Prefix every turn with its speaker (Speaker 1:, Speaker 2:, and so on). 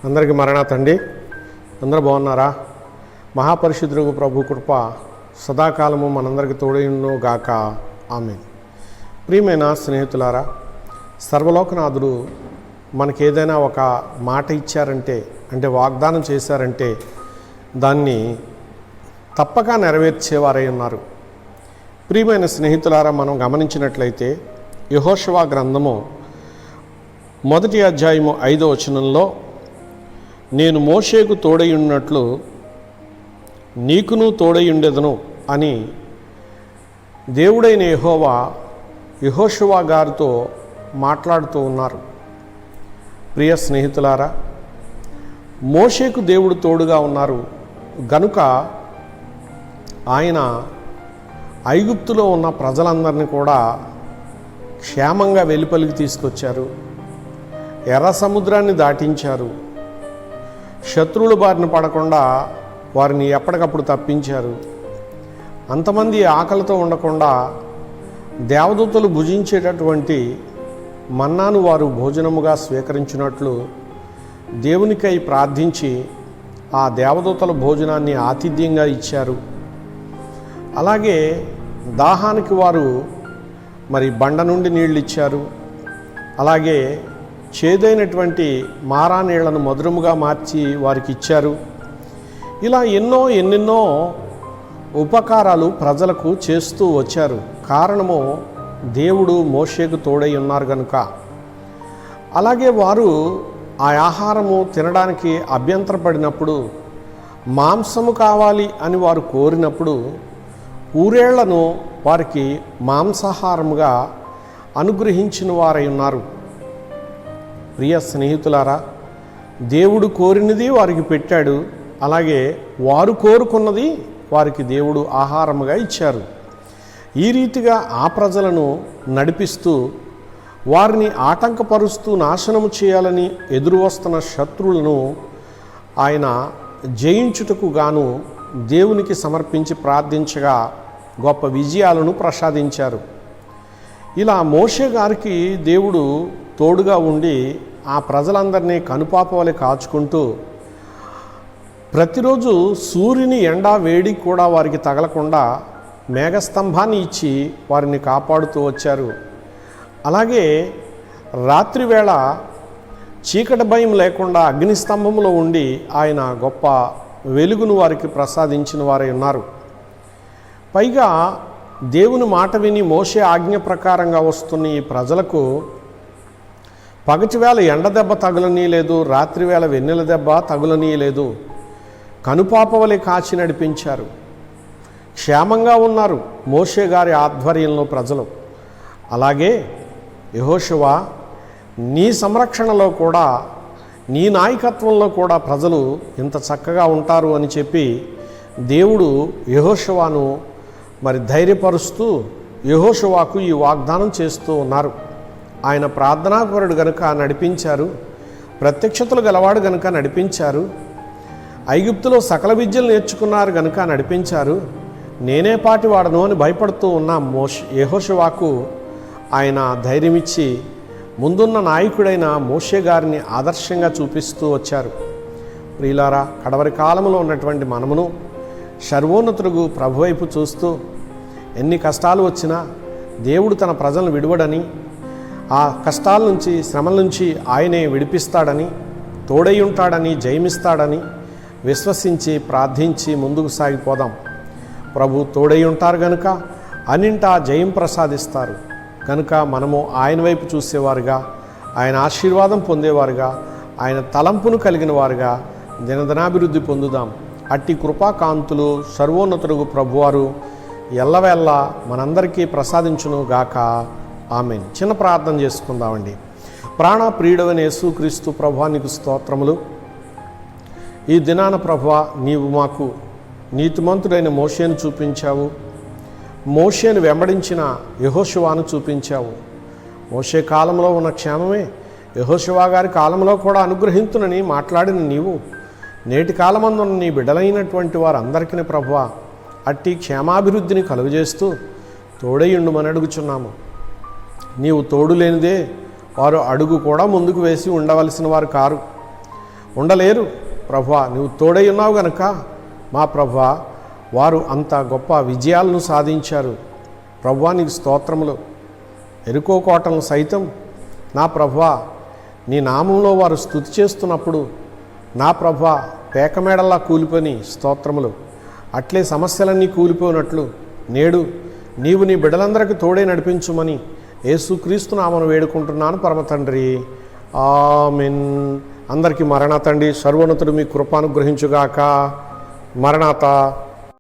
Speaker 1: అందరికీ మరణాతండి. అందరూ బాగున్నారా? మహాపరిశుద్ధుడు ప్రభు కృప సదాకాలము మనందరికి తోడైయుండును గాక. ఆమేన్. ప్రియమైన స్నేహితులారా, సర్వలోకనాథుడు మనకి ఏదైనా ఒక మాట ఇచ్చారంటే, అంటే వాగ్దానం చేశారంటే దాన్ని తప్పక నెరవేర్చేవారై ఉన్నారు. ప్రియమైన స్నేహితులారా, మనం గమనించినట్లయితే యెహోషువ గ్రంథము 1వ అధ్యాయము 5వ వచనంలో, నేను మోషేకు తోడయున్నట్లు నీకును తోడయుండెదను అని దేవుడైన యెహోవా యెహోషువ గారితో మాట్లాడుతూ ఉన్నారు. ప్రియ స్నేహితులారా, మోషేకు దేవుడు తోడుగా ఉన్నారు గనుక ఆయన ఐగుప్తులో ఉన్న ప్రజలందరినీ కూడా క్షేమంగా వెలుపలికి తీసుకొచ్చారు. ఎర్ర సముద్రాన్ని దాటించారు. శత్రువుల బారిన పడకుండా వారిని ఎప్పటికప్పుడు తప్పించారు. అంతమంది ఆకలితో ఉండకుండా దేవదూతలు భుజించేటటువంటి మన్నాను వారు భోజనముగా స్వీకరించినట్లు దేవునికై ప్రార్థించి ఆ దేవదూతల భోజనాన్ని ఆతిథ్యంగా ఇచ్చారు. అలాగే దాహానికి వారు మరి బండ నుండి నీళ్ళు ఇచ్చారు. అలాగే చేదైనటువంటి మారా నీళ్లను మధురముగా మార్చి వారికి ఇచ్చారు. ఇలా ఎన్నెన్నో ఉపకారాలు ప్రజలకు చేస్తూ వచ్చారు. కారణము దేవుడు మోషేకు తోడై ఉన్నారు కనుక. అలాగే వారు ఆ ఆహారము తినడానికి అభ్యంతరపడినప్పుడు, మాంసము కావాలి అని వారు కోరినప్పుడు ఊరేళ్లను వారికి మాంసాహారముగా అనుగ్రహించిన వారై ఉన్నారు. ప్రియ స్నేహితులారా, దేవుడు కోరినది వారికి పెట్టాడు. అలాగే వారు కోరుకున్నది వారికి దేవుడు ఆహారముగా ఇచ్చారు. ఈ రీతిగా ఆ ప్రజలను నడిపిస్తూ వారిని ఆటంకపరుస్తూ నాశనము చేయాలని ఎదురు వస్తున్న శత్రువులను ఆయన జయించుటకు గాను దేవునికి సమర్పించి ప్రార్థించగా గొప్ప విజయాలను ప్రసాదించారు. ఇలా మోషే గారికి దేవుడు తోడుగా ఉండి ఆ ప్రజలందరినీ కనుపాపవలె కాచుకుంటూ ప్రతిరోజు సూర్యుని ఎండ వేడి కూడా వారికి తగలకుండా మేఘస్తంభాన్ని ఇచ్చి వారిని కాపాడుతూ వచ్చారు. అలాగే రాత్రివేళ చీకటి భయం లేకుండా అగ్నిస్తంభంలో ఉండి ఆయన గొప్ప వెలుగును వారికి ప్రసాదించిన వారై ఉన్నారు. పైగా దేవుని మాట విని మోషే ఆజ్ఞ ప్రకారంగా వస్తున్న ఈ ప్రజలకు పగటివేళ ఎండ దెబ్బ తగులనీయలేదు, రాత్రివేళ వెన్నెల దెబ్బ తగులనీయలేదు. కనుపాపవలె కాచి నడిపించారు. క్షేమంగా ఉన్నారు మోషే గారి ఆధ్వర్యంలో ప్రజలు. అలాగే యెహోషువ, నీ సంరక్షణలో కూడా, నీ నాయకత్వంలో కూడా ప్రజలు ఇంత చక్కగా ఉంటారు అని చెప్పి దేవుడు యెహోషువను మరి ధైర్యపరుస్తూ యెహోషువకు ఈ వాగ్దానం చేస్తూ ఉన్నారు. ఆయన ప్రార్థనాపరుడు గనుక నడిపించారు. ప్రత్యక్షతలు గలవాడు గనుక నడిపించారు. ఐగుప్తులో సకల విద్యలు నేర్చుకున్నారు గనుక నడిపించారు. నేనే పాటి వాడను అని భయపడుతూ ఉన్న యెహోషువకు ఆయన ధైర్యమిచ్చి ముందున్న నాయకుడైన మోషే గారిని ఆదర్శంగా చూపిస్తూ వచ్చారు. ప్రియులారా, కడవరి కాలంలో ఉన్నటువంటి మనమును సర్వోన్నతుడు ప్రభు వైపు చూస్తూ ఎన్ని కష్టాలు వచ్చినా దేవుడు తన ప్రజలను విడువడని, ఆ కష్టాల నుంచి, శ్రమల నుంచి ఆయనే విడిపిస్తాడని, తోడై ఉంటాడని, జయమిస్తాడని విశ్వసించి ప్రార్థించి ముందుకు సాగిపోదాం. ప్రభు తోడై ఉంటారు గనుక అన్నింటా జయం ప్రసాదిస్తారు. కనుక మనము ఆయన వైపు చూసేవారుగా, ఆయన ఆశీర్వాదం పొందేవారుగా, ఆయన తలంపును కలిగిన వారుగా దినదినాభివృద్ధి పొందుదాం. అట్టి కృపాకాంతులు సర్వోన్నతుడు ప్రభువారు ఎల్లవేళ మనందరికీ ప్రసాదించును గాక. ఆమేన్. చిన్న ప్రార్థన చేసుకుందామండి. ప్రాణ ప్రియుడవైన యేసుక్రీస్తు ప్రభువా, నీకు స్తోత్రములు. ఈ దినాన ప్రభువా, నీవు మాకు నీతిమంతుడైన మోషేను చూపించావు. మోషేను వెంబడించిన యెహోషువను చూపించావు. మోషే కాలంలో ఉన్న క్షేమమే యెహోషువ గారి కాలంలో కూడా అనుగ్రహించునని మాట్లాడిన నీవు నేటి కాలమందున్న నీ బిడ్డలైనటువంటి వారందరికీ ప్రభువా అట్టి క్షేమాభివృద్ధిని కలుగజేస్తూ తోడయుండుమని అడుగుచున్నాము. నీవు తోడు లేనిదే వారు అడుగు కూడా ముందుకు వేసి ఉండవలసిన వారు కారు. ఉండలేరు. ప్రభువా, నువ్వు తోడై ఉన్నావు గనుక మా ప్రభువా వారు అంత గొప్ప విజయాలను సాధించారు. ప్రభువా నీకు స్తోత్రములు. ఎరుకో కోటలను సైతం నా ప్రభువా నీ నామంలో వారు స్తుతి చేస్తున్నప్పుడు నా ప్రభువా పేకమేడల్లా కూలిపోని స్తోత్రములు. అట్లే సమస్యలన్నీ కూలిపోయినట్లు నేడు నీవు నీ బిడ్డలందరికీ తోడే నడిపించుమని యేసుక్రీస్తు నామమున వేడుకుంటున్నాను పరమ తండ్రి. ఆమెన్. అందరికీ మరణాత అండి. సర్వోన్నతుడు మీ కృపానుగ్రహించుగాక. మరణాత.